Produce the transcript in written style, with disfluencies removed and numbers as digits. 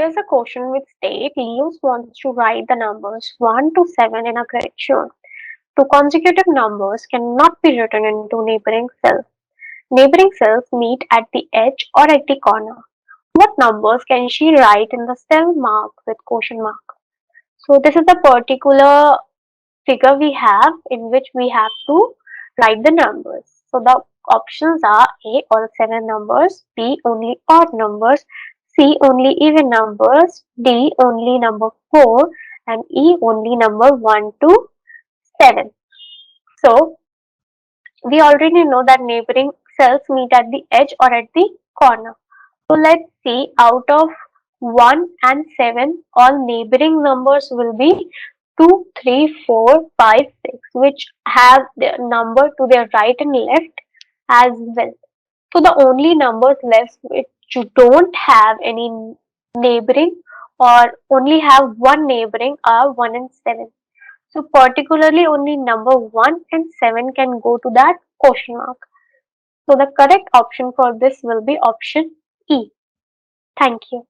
Here's a question which states Lewis wants to write the numbers 1 to 7 in a grid shown. Two consecutive numbers cannot be written into neighboring cells. Neighboring cells meet at the edge or at the corner. What numbers can she write in the cell marked with question mark? So this is a particular figure we have in which we have to write the numbers. So the options are A, all 7 numbers, B, only odd numbers, C, only even numbers, D, only number 4, and E, only number 1 to 7. So we already know that neighboring cells meet at the edge or at the corner. So let's see, out of 1 and 7, all neighboring numbers will be 2, 3, 4, 5, 6, which have their number to their right and left as well. So the only numbers left which don't have any neighboring or only have one neighboring are 1 and 7. So particularly only number 1 and 7 can go to that question mark. So the correct option for this will be option E. Thank you.